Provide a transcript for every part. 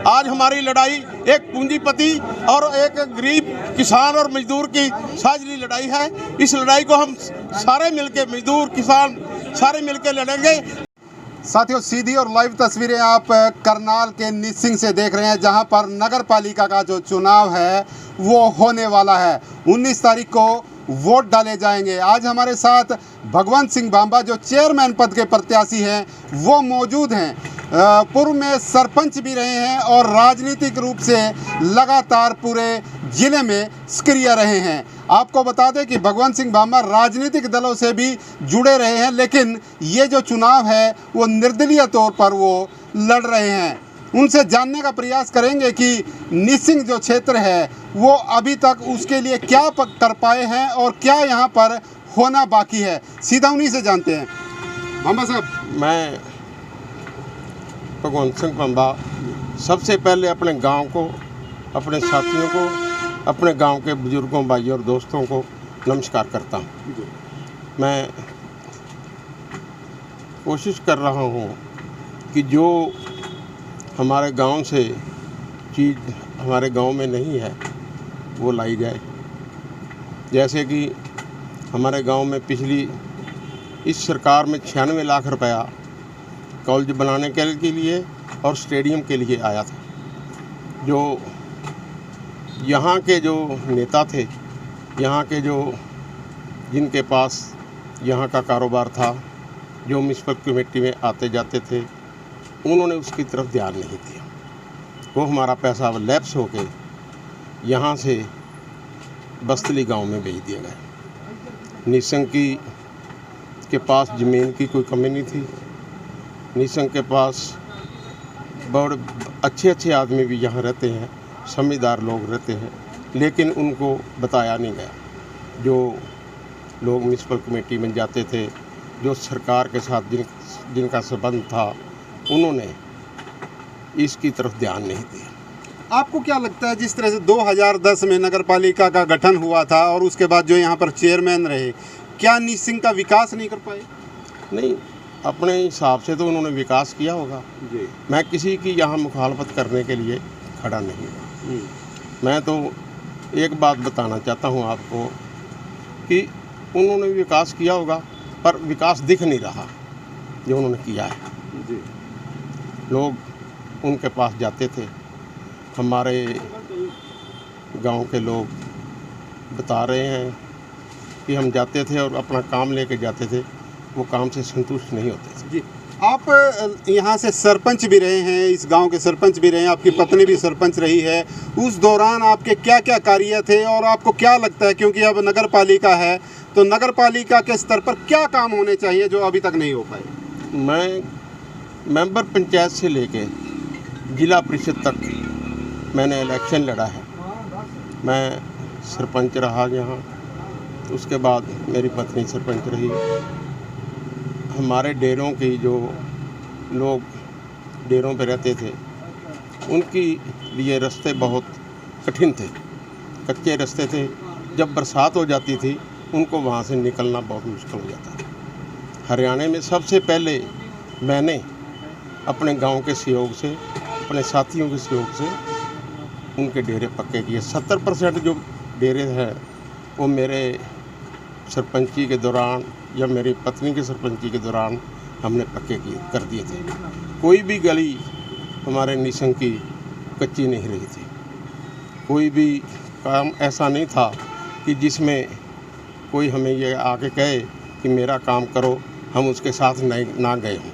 आज हमारी लड़ाई एक पूंजीपति और एक गरीब किसान और मजदूर की साझी लड़ाई है। इस लड़ाई को हम सारे मिलकर, मजदूर किसान सारे मिलकर लड़ेंगे। साथियों, सीधी और लाइव तस्वीरें आप करनाल के निसिंग से देख रहे हैं, जहां पर नगर पालिका का जो चुनाव है वो होने वाला है। 19 तारीख को वोट डाले जाएंगे। आज हमारे साथ भगवंत सिंह बांबा जो चेयरमैन पद के प्रत्याशी हैं वो मौजूद हैं। पूर्व में सरपंच भी रहे हैं और राजनीतिक रूप से लगातार पूरे जिले में सक्रिय रहे हैं। आपको बता दें कि भगवंत सिंह बांबा राजनीतिक दलों से भी जुड़े रहे हैं, लेकिन ये जो चुनाव है वो निर्दलीय तौर पर वो लड़ रहे हैं। उनसे जानने का प्रयास करेंगे कि निसिंग जो क्षेत्र है वो अभी तक उसके लिए क्या कर पाए हैं और क्या यहाँ पर होना बाकी है। सीधा उन्हीं से जानते हैं। बांबा साहब, मैं भगवंत सिंह बांबा सबसे पहले अपने गांव को, अपने साथियों को, अपने गांव के बुजुर्गों, भाइयों और दोस्तों को नमस्कार करता हूं। मैं कोशिश कर रहा हूं कि जो हमारे गांव से चीज़ हमारे गांव में नहीं है वो लाई जाए। जैसे कि हमारे गांव में पिछली इस सरकार में 96 लाख रुपया कॉलेज बनाने के लिए और स्टेडियम के लिए आया था। जो यहाँ के जो नेता थे, यहाँ के जो जिनके पास यहाँ का कारोबार था, जो म्यूनसिपल कमेटी में आते जाते थे, उन्होंने उसकी तरफ ध्यान नहीं दिया। वो हमारा पैसा लैप्स होके यहाँ से बस्तली गांव में भेज दिया गया। निसंग के पास ज़मीन की कोई कमी नहीं थी। निसंग के पास बहुत अच्छे आदमी भी यहाँ रहते हैं, समझदार लोग रहते हैं, लेकिन उनको बताया नहीं गया। जो लोग म्यूनसिपल कमेटी में जाते थे, जो सरकार के साथ जिनका संबंध था, उन्होंने इसकी तरफ ध्यान नहीं दिया। आपको क्या लगता है, जिस तरह से 2010 में नगर पालिका का गठन हुआ था और उसके बाद जो यहाँ पर चेयरमैन रहे, क्या निसिंग का विकास नहीं कर पाए? नहीं, अपने हिसाब से तो उन्होंने विकास किया होगा जी। मैं किसी की यहाँ मुखालफत करने के लिए खड़ा नहीं हूँ। मैं तो एक बात बताना चाहता हूँ आपको कि उन्होंने विकास किया होगा, पर विकास दिख नहीं रहा जो उन्होंने किया है जी। लोग उनके पास जाते थे, हमारे गांव के लोग बता रहे हैं कि हम जाते थे और अपना काम लेके जाते थे, वो काम से संतुष्ट नहीं होते थे जी। आप यहाँ से सरपंच भी रहे हैं, इस गांव के सरपंच भी रहे हैं, आपकी पत्नी भी सरपंच रही है। उस दौरान आपके क्या क्या कार्य थे और आपको क्या लगता है, क्योंकि अब नगर पालिका है तो नगर पालिका के स्तर पर क्या काम होने चाहिए जो अभी तक नहीं हो पाए? मैं मेंबर पंचायत से लेके जिला परिषद तक मैंने इलेक्शन लड़ा है। मैं सरपंच रहा यहाँ, उसके बाद मेरी पत्नी सरपंच रही। हमारे डेरों की जो लोग डेरों पे रहते थे, उनकी लिए रास्ते बहुत कठिन थे, कच्चे रास्ते थे। जब बरसात हो जाती थी उनको वहाँ से निकलना बहुत मुश्किल हो जाता था। हरियाणा में सबसे पहले मैंने अपने गांव के सहयोग से, अपने साथियों के सहयोग से उनके डेरे पक्के किए। 70% जो डेरे हैं वो मेरे सरपंची के दौरान या मेरी पत्नी के सरपंची के दौरान हमने पक्के कर दिए थे। कोई भी गली हमारे निसंग की कच्ची नहीं रही थी। कोई भी काम ऐसा नहीं था कि जिसमें कोई हमें ये आके कहे कि मेरा काम करो, हम उसके साथ ना गए हों।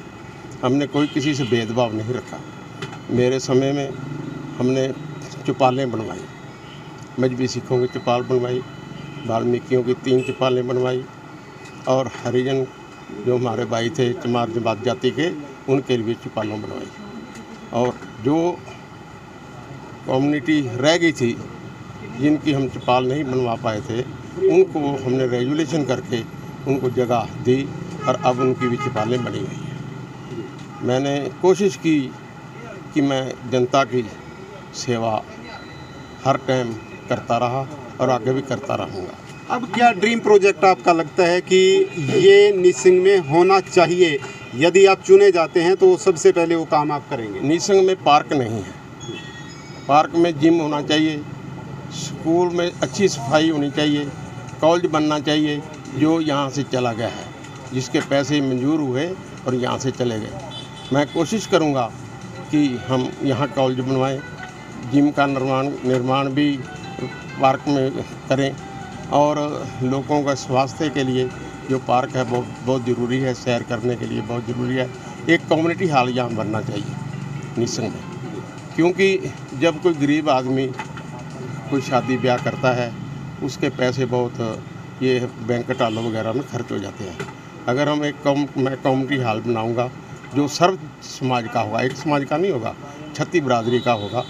हमने कोई किसी से भेदभाव नहीं रखा। मेरे समय में हमने चौपालें बनवाई, मजबी सिखों की चौपाल बनवाई, वाल्मीकियों की 3 चौपालें बनवाई और हरिजन जो हमारे भाई थे चमार जमात जाति के, उनके लिए चौपालें बनवाई। और जो कम्युनिटी रह गई थी जिनकी हम चौपाल नहीं बनवा पाए थे, उनको हमने रेजुलेशन करके उनको जगह दी और अब उनकी भी चौपालें बनी हुई हैं। मैंने कोशिश की कि मैं जनता की सेवा हर टाइम करता रहा और आगे भी करता रहूँगा। अब क्या ड्रीम प्रोजेक्ट आपका लगता है कि ये निसिंग में होना चाहिए? यदि आप चुने जाते हैं तो सबसे पहले वो काम आप करेंगे? निसंग में पार्क नहीं है, पार्क में जिम होना चाहिए, स्कूल में अच्छी सफाई होनी चाहिए, कॉलेज बनना चाहिए। जो यहाँ से चला गया है, जिसके पैसे मंजूर हुए और यहाँ से चले गए, मैं कोशिश करूँगा कि हम यहाँ कॉलेज बनवाएं, जिम का निर्माण भी पार्क में करें और लोगों का स्वास्थ्य के लिए जो पार्क है बहुत ज़रूरी है, सैर करने के लिए बहुत ज़रूरी है। एक कम्युनिटी हॉल यहाँ बनना चाहिए निसंग में, क्योंकि जब कोई गरीब आदमी कोई शादी ब्याह करता है उसके पैसे बहुत ये बैंकेट हॉल वगैरह में खर्च हो जाते हैं। अगर हम मैं कम्युनिटी हॉल बनाऊंगा जो सर्व समाज का होगा, एक समाज का नहीं होगा, छत्ती बिरादरी का होगा,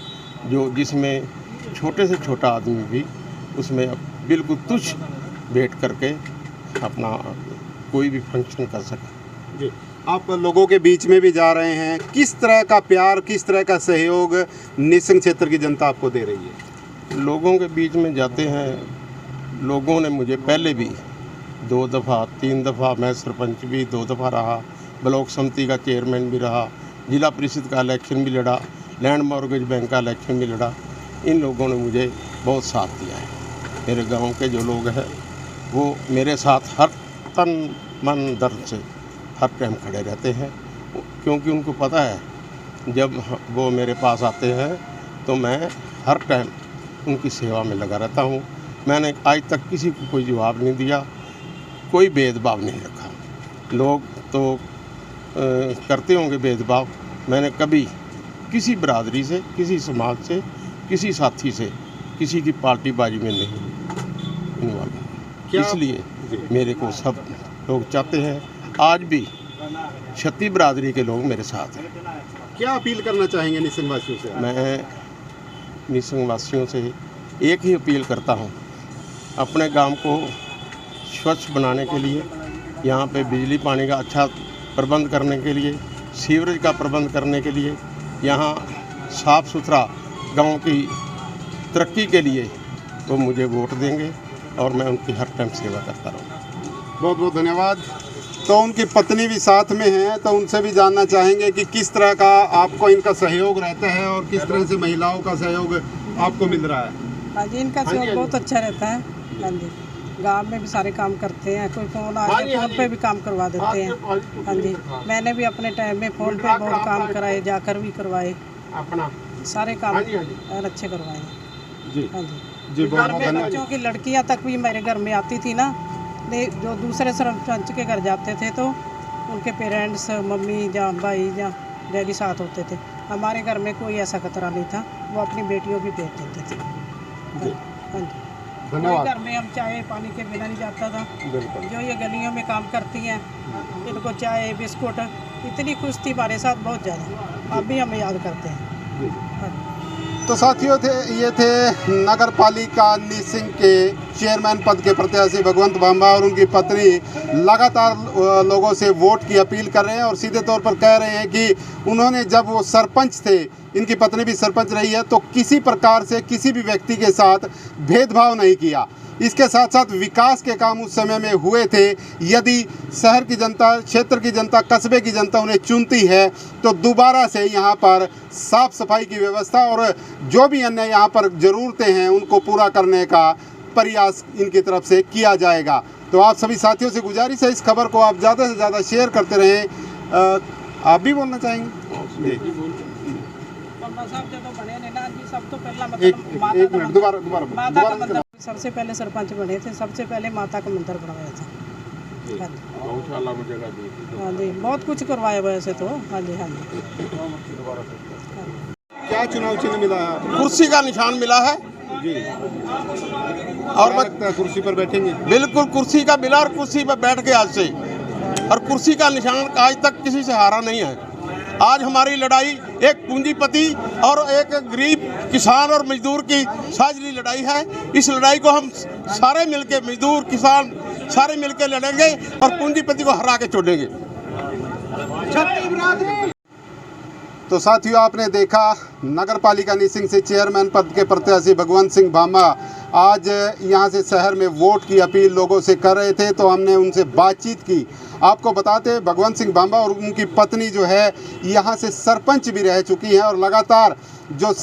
जो जिसमें छोटे से छोटा आदमी भी उसमें बिल्कुल तुच्छ बैठ करके अपना कोई भी फंक्शन कर सके। जी, आप लोगों के बीच में भी जा रहे हैं, किस तरह का प्यार, किस तरह का सहयोग निसंग क्षेत्र की जनता आपको दे रही है? लोगों के बीच में जाते हैं, लोगों ने मुझे पहले भी 2 दफ़ा 3 दफ़ा, मैं सरपंच भी 2 दफ़ा रहा, ब्लॉक समिति का चेयरमैन भी रहा, जिला परिषद का इलेक्शन भी लड़ा, लैंड मॉर्गेज बैंक का इलेक्शन भी लड़ा। इन लोगों ने मुझे बहुत साथ दिया है। मेरे गांव के जो लोग हैं वो मेरे साथ हर तन मन दर्द से हर टाइम खड़े रहते हैं, क्योंकि उनको पता है जब वो मेरे पास आते हैं तो मैं हर टाइम उनकी सेवा में लगा रहता हूँ। मैंने आज तक किसी को कोई जवाब नहीं दिया, कोई भेदभाव नहीं रखा। लोग तो करते होंगे भेदभाव, मैंने कभी किसी बिरादरी से, किसी समाज से, किसी साथी से, किसी की पार्टीबाजी में नहीं इन्वॉल्व। इसलिए मेरे को सब लोग चाहते हैं, आज भी छत्ती बिरादरी के लोग मेरे साथ हैं। क्या अपील करना चाहेंगे निसंग वासियों से? मैं निसंग वासियों से एक ही अपील करता हूँ, अपने गांव को स्वच्छ बनाने के लिए, यहाँ पे बिजली पानी का अच्छा प्रबंध करने के लिए, सीवरेज का प्रबंध करने के लिए, यहाँ साफ़ सुथरा गांव की तरक्की के लिए वो मुझे वोट देंगे और मैं उनकी हर टाइम सेवा करता रहूँगा। बहुत बहुत धन्यवाद। तो उनकी पत्नी भी साथ में हैं, तो उनसे भी जानना चाहेंगे कि किस तरह का आपको इनका सहयोग रहता है और किस तरह से महिलाओं का सहयोग आपको मिल रहा है? हाँ जी, इनका सहयोग बहुत अच्छा रहता है। हाँ जी, गांव में भी सारे काम करते हैं, कोई फ़ोन आ जाए फ़ोन पे भी काम करवा देते हैं। हाँ जी, मैंने भी अपने टाइम में फ़ोन पे बहुत काम कराए, जाकर भी करवाए, अपना सारे काम और अच्छे करवाए। जी हाँ जी, जी, घर में बच्चों की लड़कियां तक भी मेरे घर में आती थी ना, जो दूसरे सरपंच के घर जाते थे तो उनके पेरेंट्स, मम्मी या भाई या डैडी साथ होते थे। हमारे घर में कोई ऐसा खतरा नहीं था, वो अपनी बेटियों भी भेज देते थे। हाँ जी, धन्यवाद। घर में हम चाय पानी के बिना नहीं जाता था। बिल्कुल। जो ये गलियों में काम करती हैं, इनको चाय बिस्कुट, इतनी खुश थी हमारे साथ, बहुत ज़्यादा। अब भी हमें याद करते हैं। हाँ जी। तो साथियों, ये थे नगर पालिका निसिंग के चेयरमैन पद के प्रत्याशी भगवंत भांबा और उनकी पत्नी लगातार लोगों से वोट की अपील कर रहे हैं और सीधे तौर पर कह रहे हैं कि उन्होंने जब वो सरपंच थे, इनकी पत्नी भी सरपंच रही है, तो किसी प्रकार से किसी भी व्यक्ति के साथ भेदभाव नहीं किया। इसके साथ साथ विकास के काम उस समय में हुए थे। यदि शहर की जनता, क्षेत्र की जनता, कस्बे की जनता उन्हें चुनती है तो दोबारा से यहाँ पर साफ सफाई की व्यवस्था और जो भी अन्य यहाँ पर ज़रूरतें हैं उनको पूरा करने का प्रयास इनकी तरफ से किया जाएगा। तो आप सभी साथियों से गुजारिश है, इस खबर को आप ज़्यादा से ज़्यादा शेयर करते रहें। आप भी बोलना चाहेंगे? एक मिनट, दोबारा सबसे पहले सरपंच बने थे, सबसे पहले माता का मंदिर बनवाया था। हाँ जी, बहुत कुछ करवाया वैसे तो। हाँ जी, हाँ जी। क्या चुनाव चिन्ह मिला है? कुर्सी का निशान मिला है जी। और कुर्सी पर बैठेंगे? बिल्कुल कुर्सी का मिला और कुर्सी पर बैठ के आज से, और कुर्सी का निशान आज तक किसी से हारा नहीं है। आज हमारी लड़ाई एक पूंजीपति और एक गरीब किसान और मजदूर की साझी लड़ाई है। इस लड़ाई को हम सारे मिलके, मजदूर किसान सारे मिलके लड़ेंगे और पूंजीपति को हरा के छोड़ेंगे। तो साथियों, आपने देखा नगर पालिका निसिंग से चेयरमैन पद के प्रत्याशी भगवंत सिंह भामा आज यहाँ से शहर में वोट की अपील लोगों से कर रहे थे, तो हमने उनसे बातचीत की। आपको बताते हैं भगवंत सिंह भामा और उनकी पत्नी जो है यहाँ से सरपंच भी रह चुकी हैं और लगातार जो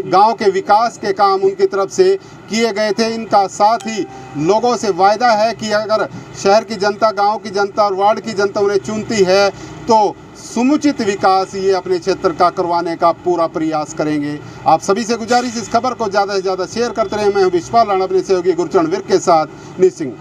गांव के विकास के काम उनकी तरफ से किए गए थे, इनका साथ ही लोगों से वायदा है कि अगर शहर की जनता, गांव की जनता और वार्ड की जनता उन्हें चुनती है तो समुचित विकास ये अपने क्षेत्र का करवाने का पूरा प्रयास करेंगे। आप सभी से गुजारिश, इस खबर को ज़्यादा से ज़्यादा शेयर करते रहें। मैं हूं विश्वास राणा अपने सहयोगी गुरचरण विर्क के साथ निसिंग।